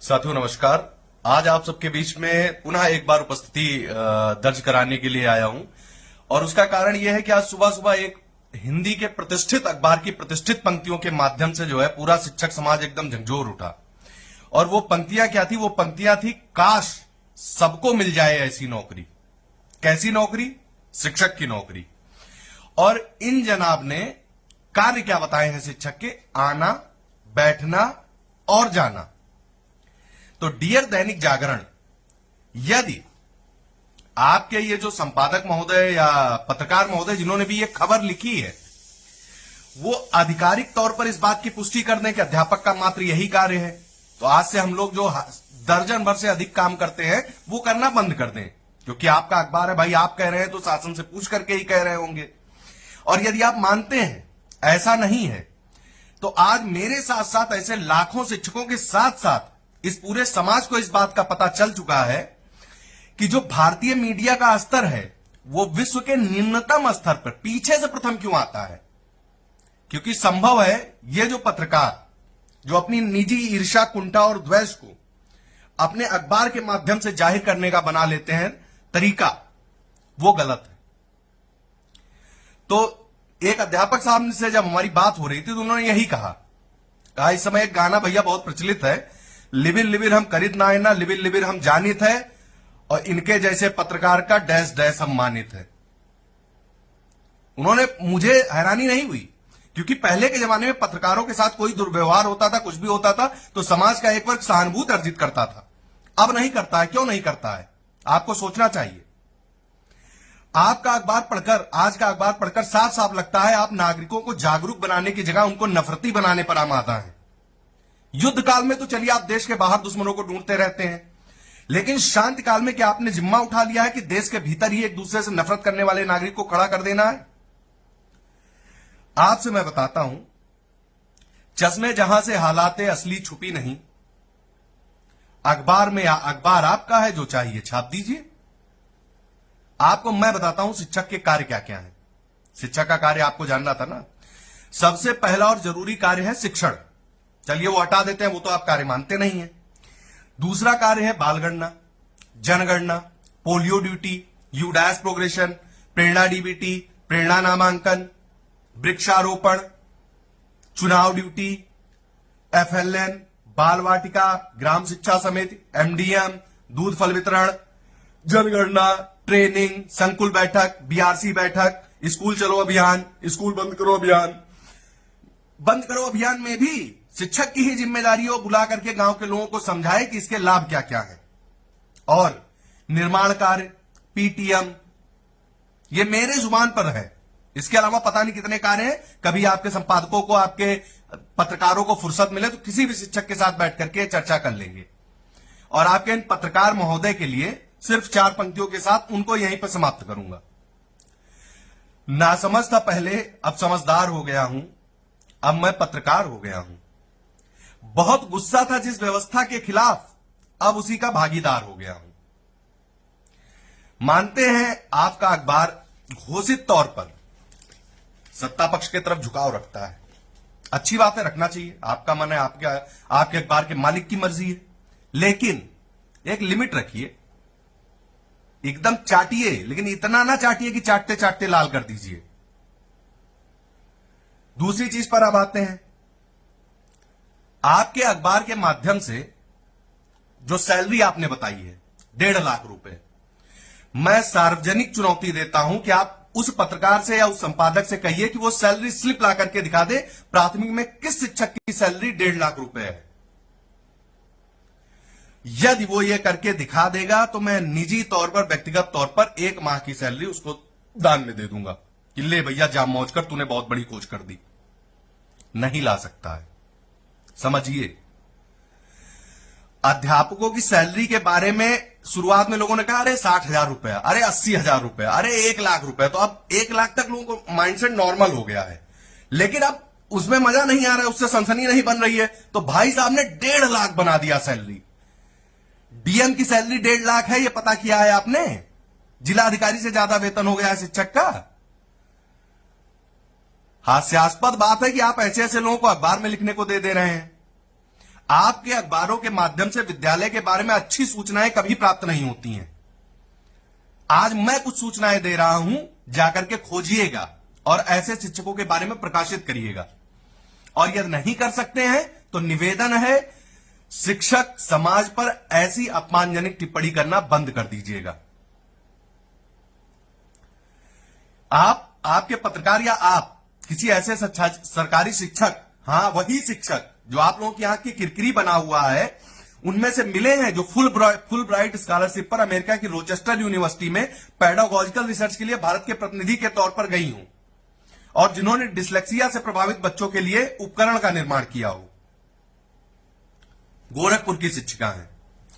साथियों नमस्कार। आज आप सबके बीच में पुनः एक बार उपस्थिति दर्ज कराने के लिए आया हूं और उसका कारण यह है कि आज सुबह सुबह एक हिंदी के प्रतिष्ठित अखबार की प्रतिष्ठित पंक्तियों के माध्यम से जो है पूरा शिक्षक समाज एकदम झंझोर उठा। और वो पंक्तियां क्या थी? वो पंक्तियां थी, काश सबको मिल जाए ऐसी नौकरी। कैसी नौकरी? शिक्षक की नौकरी। और इन जनाब ने कार्य क्या बताए हैं शिक्षक के? आना, बैठना और जाना। तो डियर दैनिक जागरण, यदि आपके ये जो संपादक महोदय या पत्रकार महोदय जिन्होंने भी ये खबर लिखी है वो आधिकारिक तौर पर इस बात की पुष्टि कर दें कि अध्यापक का मात्र यही कार्य है, तो आज से हम लोग जो दर्जन भर से अधिक काम करते हैं वो करना बंद कर दें। क्योंकि आपका अखबार है भाई, आप कह रहे हैं तो शासन से पूछ करके ही कह रहे होंगे। और यदि आप मानते हैं ऐसा नहीं है तो आज मेरे साथ साथ ऐसे लाखों शिक्षकों के साथ साथ इस पूरे समाज को इस बात का पता चल चुका है कि जो भारतीय मीडिया का स्तर है वो विश्व के निम्नतम स्तर पर पीछे से प्रथम क्यों आता है। क्योंकि संभव है ये जो पत्रकार जो अपनी निजी ईर्ष्या, कुंठा और द्वेष को अपने अखबार के माध्यम से जाहिर करने का बना लेते हैं तरीका, वो गलत है। तो एक अध्यापक साहब से जब हमारी बात हो रही थी तो उन्होंने यही कहा इस समय एक गाना भैया बहुत प्रचलित है, लिबिर लिबिर हम करित ना है ना, लिबिर लिबिर हम जानित है और इनके जैसे पत्रकार का डैश डैश हम मानित है। उन्होंने, मुझे हैरानी नहीं हुई क्योंकि पहले के जमाने में पत्रकारों के साथ कोई दुर्व्यवहार होता था, कुछ भी होता था तो समाज का एक वर्ग सहानुभूति अर्जित करता था। अब नहीं करता है। क्यों नहीं करता है? आपको सोचना चाहिए। आपका अखबार पढ़कर, आज का अखबार पढ़कर साफ साफ लगता है आप नागरिकों को जागरूक बनाने की जगह उनको नफरती बनाने पर आमादा है। युद्ध काल में तो चलिए आप देश के बाहर दुश्मनों को ढूंढते रहते हैं, लेकिन शांति काल में क्या आपने जिम्मा उठा लिया है कि देश के भीतर ही एक दूसरे से नफरत करने वाले नागरिक को खड़ा कर देना है? आपसे मैं बताता हूं, चश्मे जहां से हालाते असली छुपी नहीं, अखबार में अखबार आपका है, जो चाहिए छाप दीजिए। आपको मैं बताता हूं शिक्षक के कार्य क्या क्या है। शिक्षक का कार्य आपको जानना था ना। सबसे पहला और जरूरी कार्य है शिक्षण। चलिए वो हटा देते हैं, वो तो आप कार्य मानते नहीं है। दूसरा कार्य है बाल गणना, जनगणना, पोलियो ड्यूटी, यूडैश प्रोग्रेशन, प्रेरणा डीबीटी, प्रेरणा नामांकन, वृक्षारोपण, चुनाव ड्यूटी, एफएलएन, बाल वाटिका, ग्राम शिक्षा समिति, एमडीएम, दूध फल वितरण, जनगणना, ट्रेनिंग, संकुल बैठक, बीआरसी बैठक, स्कूल चलो अभियान, स्कूल बंद करो अभियान। बंद करो अभियान में भी शिक्षक की ही जिम्मेदारी हो बुला करके गांव के लोगों को समझाए कि इसके लाभ क्या क्या है। और निर्माण कार्य, पीटीएम, ये मेरे जुबान पर है। इसके अलावा पता नहीं कितने कार्य हैं। कभी आपके संपादकों को, आपके पत्रकारों को फुर्सत मिले तो किसी भी शिक्षक के साथ बैठ करके चर्चा कर लेंगे। और आपके इन पत्रकार महोदय के लिए सिर्फ 4 पंक्तियों के साथ उनको यहीं पर समाप्त करूंगा। ना समझ था पहले, अब समझदार हो गया हूं, अब मैं पत्रकार हो गया हूं। बहुत गुस्सा था जिस व्यवस्था के खिलाफ, अब उसी का भागीदार हो गया हूं। मानते हैं आपका अखबार घोषित तौर पर सत्ता पक्ष की तरफ झुकाव रखता है। अच्छी बात है, रखना चाहिए। आपका मन है, आपके अखबार के मालिक की मर्जी है, लेकिन एक लिमिट रखिए। एकदम चाटिए, लेकिन इतना ना चाटिए कि चाटते चाटते लाल कर दीजिए। दूसरी चीज पर अब आते हैं। आपके अखबार के माध्यम से जो सैलरी आपने बताई है 1.5 लाख रुपए, मैं सार्वजनिक चुनौती देता हूं कि आप उस पत्रकार से या उस संपादक से कहिए कि वो सैलरी स्लिप ला करके दिखा दे, प्राथमिक में किस शिक्षक की सैलरी 1.5 लाख रुपए है। यदि वो ये करके दिखा देगा तो मैं निजी तौर पर, व्यक्तिगत तौर पर 1 माह की सैलरी उसको दान में दे दूंगा कि ले भैया जाम मौज कर, तूने बहुत बड़ी खोज कर दी। नहीं ला सकता है, समझिए। अध्यापकों की सैलरी के बारे में शुरुआत में लोगों ने कहा अरे 60,000 रुपया, अरे 80,000 रुपया, अरे 1 लाख रुपया। तो अब 1 लाख तक लोगों को माइंडसेट नॉर्मल हो गया है, लेकिन अब उसमें मजा नहीं आ रहा है, उससे सनसनी नहीं बन रही है। तो भाई साहब ने 1.5 लाख बना दिया सैलरी। डीएम की सैलरी 1.5 लाख है, ये पता किया है आपने? जिला अधिकारी से ज्यादा वेतन हो गया है शिक्षक का। हास्यास्पद बात है कि आप ऐसे ऐसे लोगों को अखबार में लिखने को दे रहे हैं। आपके अखबारों के माध्यम से विद्यालय के बारे में अच्छी सूचनाएं कभी प्राप्त नहीं होती हैं। आज मैं कुछ सूचनाएं दे रहा हूं, जाकर के खोजिएगा और ऐसे शिक्षकों के बारे में प्रकाशित करिएगा। और यदि नहीं कर सकते हैं तो निवेदन है, शिक्षक समाज पर ऐसी अपमानजनक टिप्पणी करना बंद कर दीजिएगा। आपके पत्रकार या आप किसी ऐसे सरकारी शिक्षक, हां वही शिक्षक जो आप लोगों की यहां की किरकिरी बना हुआ है, उनमें से मिले हैं जो फुल ब्राइट स्कॉलरशिप पर अमेरिका की रोचेस्टर यूनिवर्सिटी में पेडागोजिकल रिसर्च के लिए भारत के प्रतिनिधि के तौर पर गई हूं, और जिन्होंने डिसलेक्सिया से प्रभावित बच्चों के लिए उपकरण का निर्माण किया हो। गोरखपुर की शिक्षिका हैं,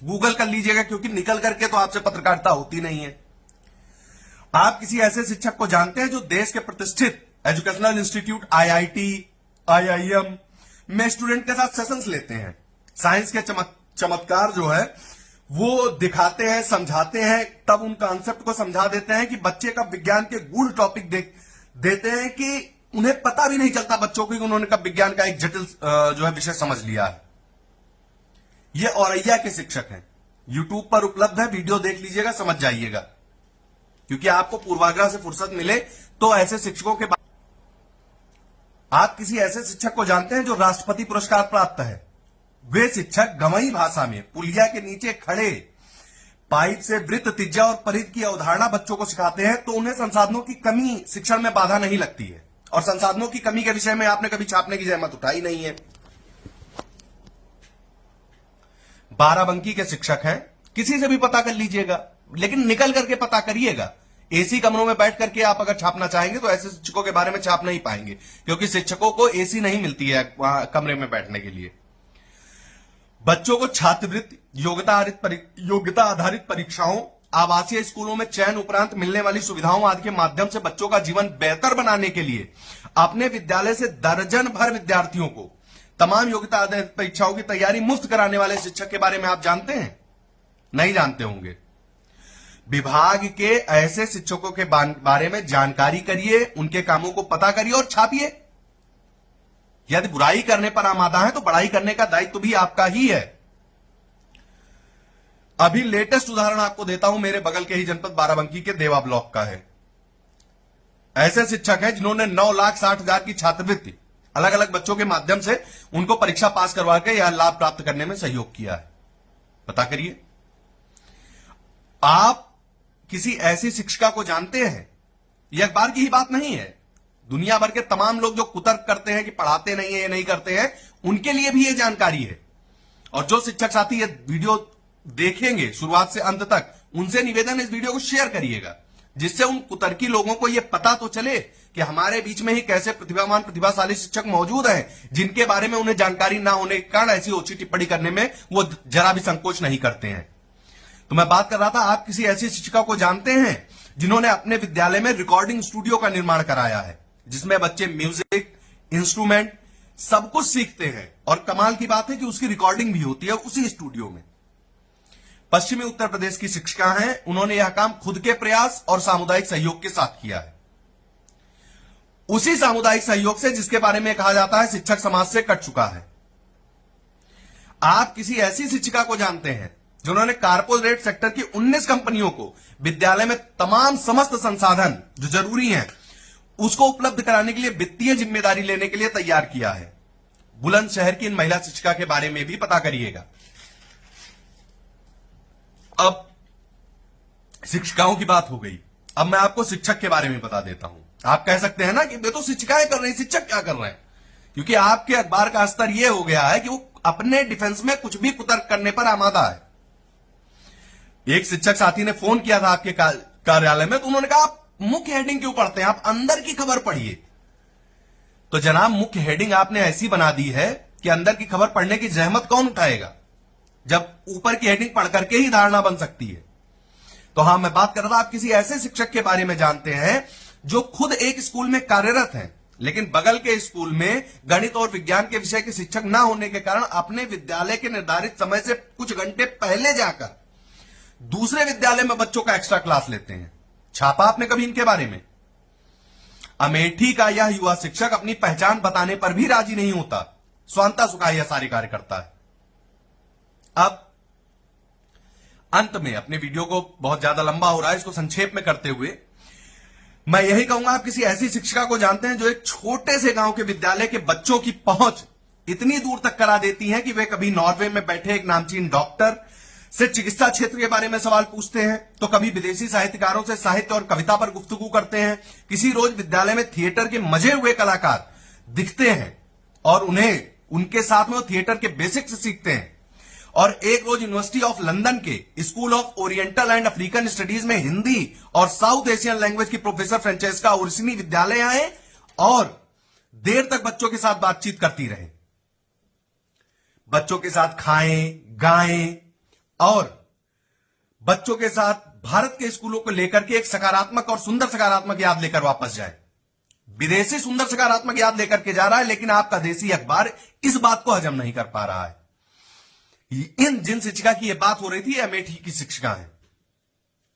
गूगल कर लीजिएगा, क्योंकि निकल करके तो आपसे पत्रकारिता होती नहीं है। आप किसी ऐसे शिक्षक को जानते हैं जो देश के प्रतिष्ठित एजुकेशनल इंस्टीट्यूट IIT, IIM में स्टूडेंट के साथ सेशंस लेते हैं, साइंस के चमत्कार जो है वो दिखाते हैं, समझाते हैं, तब उन कॉन्सेप्ट को समझा देते हैं कि बच्चे का विज्ञान के गूढ़ टॉपिक देते हैं कि उन्हें पता भी नहीं चलता बच्चों को कि उन्होंने कब विज्ञान का एक जटिल जो है विषय समझ लिया है। ये औरैया के शिक्षक हैं, यूट्यूब पर उपलब्ध है, वीडियो देख लीजिएगा, समझ जाइएगा। क्योंकि आपको पूर्वाग्रह से फुर्सत मिले तो ऐसे शिक्षकों के आप किसी ऐसे शिक्षक को जानते हैं जो राष्ट्रपति पुरस्कार प्राप्त है। वे शिक्षक गंवई भाषा में पुलिया के नीचे खड़े पाइप से वृत्त, त्रिज्या और परिध की अवधारणा बच्चों को सिखाते हैं, तो उन्हें संसाधनों की कमी शिक्षण में बाधा नहीं लगती है। और संसाधनों की कमी के विषय में आपने कभी छापने की जहमत उठाई नहीं है। बाराबंकी के शिक्षक हैं, किसी से भी पता कर लीजिएगा, लेकिन निकल करके पता करिएगा। एसी कमरों में बैठ करके आप अगर छापना चाहेंगे तो ऐसे शिक्षकों के बारे में छाप नहीं पाएंगे, क्योंकि शिक्षकों को एसी नहीं मिलती है वहां कमरे में बैठने के लिए। बच्चों को छात्रवृत्ति, योग्यता आधारित परीक्षाओं, आवासीय स्कूलों में चयन उपरांत मिलने वाली सुविधाओं आदि के माध्यम से बच्चों का जीवन बेहतर बनाने के लिए अपने विद्यालय से दर्जन भर विद्यार्थियों को तमाम योग्यता आधारित परीक्षाओं की तैयारी मुफ्त कराने वाले शिक्षक के बारे में आप जानते हैं? नहीं जानते होंगे। विभाग के ऐसे शिक्षकों के बारे में जानकारी करिए, उनके कामों को पता करिए और छापिए। यदि बुराई करने पर आमादा है तो बड़ाई करने का दायित्व भी आपका ही है। अभी लेटेस्ट उदाहरण आपको देता हूं, मेरे बगल के ही जनपद बाराबंकी के देवा ब्लॉक का है। ऐसे शिक्षक हैं जिन्होंने 9,60,000 की छात्रवृत्ति अलग अलग बच्चों के माध्यम से उनको परीक्षा पास करवा के यह लाभ प्राप्त करने में सहयोग किया है। पता करिए। आप किसी ऐसी शिक्षिका को जानते हैं? यह अखबार की ही बात नहीं है, दुनिया भर के तमाम लोग जो कुतर्क करते हैं कि पढ़ाते नहीं है, ये नहीं करते हैं, उनके लिए भी ये जानकारी है। और जो शिक्षक साथी ये वीडियो देखेंगे शुरुआत से अंत तक, उनसे निवेदन इस वीडियो को शेयर करिएगा, जिससे उन कुतर्की लोगों को यह पता तो चले कि हमारे बीच में ही कैसे प्रतिभावान प्रतिभाशाली शिक्षक मौजूद हैं, जिनके बारे में उन्हें जानकारी ना होने के कारण ऐसी ओछी टिप्पणी करने में वो जरा भी संकोच नहीं करते हैं। तो मैं बात कर रहा था, आप किसी ऐसी शिक्षिका को जानते हैं जिन्होंने अपने विद्यालय में रिकॉर्डिंग स्टूडियो का निर्माण कराया है, जिसमें बच्चे म्यूजिक, इंस्ट्रूमेंट सब कुछ सीखते हैं, और कमाल की बात है कि उसकी रिकॉर्डिंग भी होती है उसी स्टूडियो में। पश्चिमी उत्तर प्रदेश की शिक्षिका हैं, उन्होंने यह काम खुद के प्रयास और सामुदायिक सहयोग के साथ किया है। उसी सामुदायिक सहयोग से जिसके बारे में कहा जाता है शिक्षक समाज से कट चुका है। आप किसी ऐसी शिक्षिका को जानते हैं जिन्होंने कारपोरेट सेक्टर की 19 कंपनियों को विद्यालय में तमाम समस्त संसाधन जो जरूरी हैं उसको उपलब्ध कराने के लिए वित्तीय जिम्मेदारी लेने के लिए तैयार किया है। बुलंदशहर की इन महिला शिक्षिका के बारे में भी पता करिएगा। अब शिक्षिकाओं की बात हो गई, अब मैं आपको शिक्षक के बारे में बता देता हूं। आप कह सकते हैं ना कि वे तो शिक्षिकाएं कर रही, शिक्षक क्या कर रहे हैं? क्योंकि आपके अखबार का स्तर यह हो गया है कि वो अपने डिफेंस में कुछ भी कुतर्क करने पर आमादा है। एक शिक्षक साथी ने फोन किया था आपके कार्यालय में, तो उन्होंने कहा आप मुख्य हेडिंग क्यों पढ़ते हैं, आप अंदर की खबर पढ़िए। तो जनाब, मुख्य हेडिंग आपने ऐसी बना दी है कि अंदर की खबर पढ़ने की जहमत कौन उठाएगा, जब ऊपर की हेडिंग पढ़ करके ही धारणा बन सकती है। तो हां, मैं बात कर रहा था, आप किसी ऐसे शिक्षक के बारे में जानते हैं जो खुद एक स्कूल में कार्यरत हैं, लेकिन बगल के स्कूल में गणित और विज्ञान के विषय के शिक्षक ना होने के कारण अपने विद्यालय के निर्धारित समय से कुछ घंटे पहले जाकर दूसरे विद्यालय में बच्चों का एक्स्ट्रा क्लास लेते हैं। छापा आपने कभी इनके बारे में? अमेठी का यह युवा शिक्षक अपनी पहचान बताने पर भी राजी नहीं होता, स्वांता सुखाए यह सारे कार्य करता है। अब अंत में, अपने वीडियो को बहुत ज्यादा लंबा हो रहा है, इसको संक्षेप में करते हुए मैं यही कहूंगा, आप किसी ऐसी शिक्षिका को जानते हैं जो एक छोटे से गांव के विद्यालय के बच्चों की पहुंच इतनी दूर तक करा देती हैं कि वे कभी नॉर्वे में बैठे एक नामचीन डॉक्टर से चिकित्सा क्षेत्र के बारे में सवाल पूछते हैं, तो कभी विदेशी साहित्यकारों से साहित्य और कविता पर गुफ्तगू करते हैं, किसी रोज विद्यालय में थिएटर के मजे हुए कलाकार दिखते हैं और उन्हें उनके साथ में वो थिएटर के बेसिक्स सीखते हैं, और एक रोज यूनिवर्सिटी ऑफ लंदन के school of oriental and African studies में हिंदी और साउथ एशियन लैंग्वेज की प्रोफेसर फ्रेंचेस्का ओर्सिनी विद्यालय आए और देर तक बच्चों के साथ बातचीत करती रहे, बच्चों के साथ खाएं, गाएं और बच्चों के साथ भारत के स्कूलों को लेकर के एक सकारात्मक और सुंदर सकारात्मक याद लेकर वापस जाए। विदेशी सुंदर सकारात्मक याद लेकर के जा रहा है, लेकिन आपका देसी अखबार इस बात को हजम नहीं कर पा रहा है। जिन शिक्षिका की यह बात हो रही थी, अमेठी की शिक्षिका है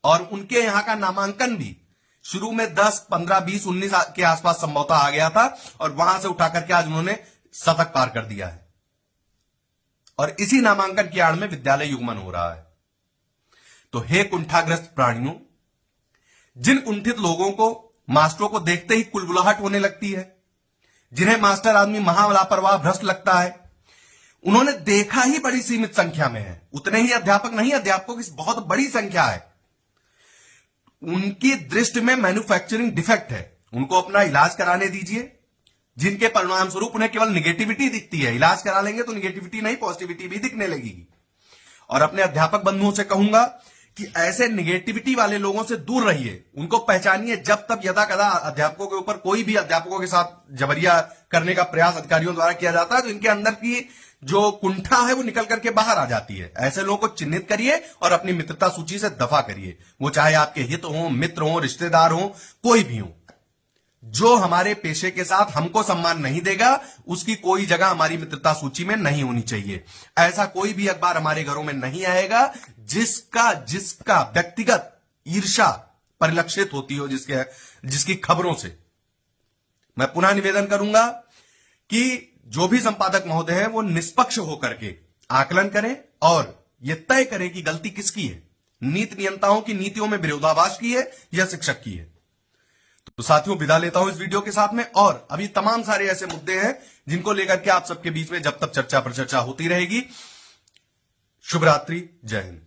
और उनके यहां का नामांकन भी शुरू में 10, 15, 20, 19 के आसपास संभवतः आ गया था और वहां से उठाकर के आज उन्होंने शतक पार कर दिया है और इसी नामांकन की आड़ में विद्यालय युग्मन हो रहा है। तो हे कुंठाग्रस्त प्राणियों, जिन कुंठित लोगों को मास्टरों को देखते ही कुलबुलाहट होने लगती है, जिन्हें मास्टर आदमी महालापरवाह भ्रष्ट लगता है, उन्होंने देखा ही बड़ी सीमित संख्या में है, उतने ही अध्यापक नहीं, अध्यापकों की बहुत बड़ी संख्या है, उनकी दृष्टि में मैन्युफैक्चरिंग डिफेक्ट है, उनको अपना इलाज कराने दीजिए, जिनके परिणाम स्वरूप उन्हें केवल निगेटिविटी दिखती है। इलाज करा लेंगे तो निगेटिविटी नहीं, पॉजिटिविटी भी दिखने लगेगी। और अपने अध्यापक बंधुओं से कहूंगा कि ऐसे निगेटिविटी वाले लोगों से दूर रहिए, उनको पहचानिए। जब तक यदा कदा अध्यापकों के ऊपर, कोई भी अध्यापकों के साथ जबरिया करने का प्रयास अधिकारियों द्वारा किया जाता है, तो इनके अंदर की जो कुंठा है वो निकल करके बाहर आ जाती है। ऐसे लोगों को चिन्हित करिए और अपनी मित्रता सूची से दफा करिए, वो चाहे आपके हित हो, मित्र हो, रिश्तेदार हो, कोई भी हो। जो हमारे पेशे के साथ हमको सम्मान नहीं देगा, उसकी कोई जगह हमारी मित्रता सूची में नहीं होनी चाहिए। ऐसा कोई भी अखबार हमारे घरों में नहीं आएगा जिसका व्यक्तिगत ईर्ष्या परिलक्षित होती हो, जिसकी खबरों से। मैं पुनः निवेदन करूंगा कि जो भी संपादक महोदय है वो निष्पक्ष होकर के आकलन करें और यह तय करें कि गलती किसकी है, नीति नियंताओं की नीतियों में विरोधाभास की है या शिक्षक की है। तो साथियों, विदा लेता हूं इस वीडियो के साथ में, और अभी तमाम सारे ऐसे मुद्दे हैं जिनको लेकर के आप सबके बीच में जब तक चर्चा पर चर्चा होती रहेगी। शुभ रात्रि, जय हिंद।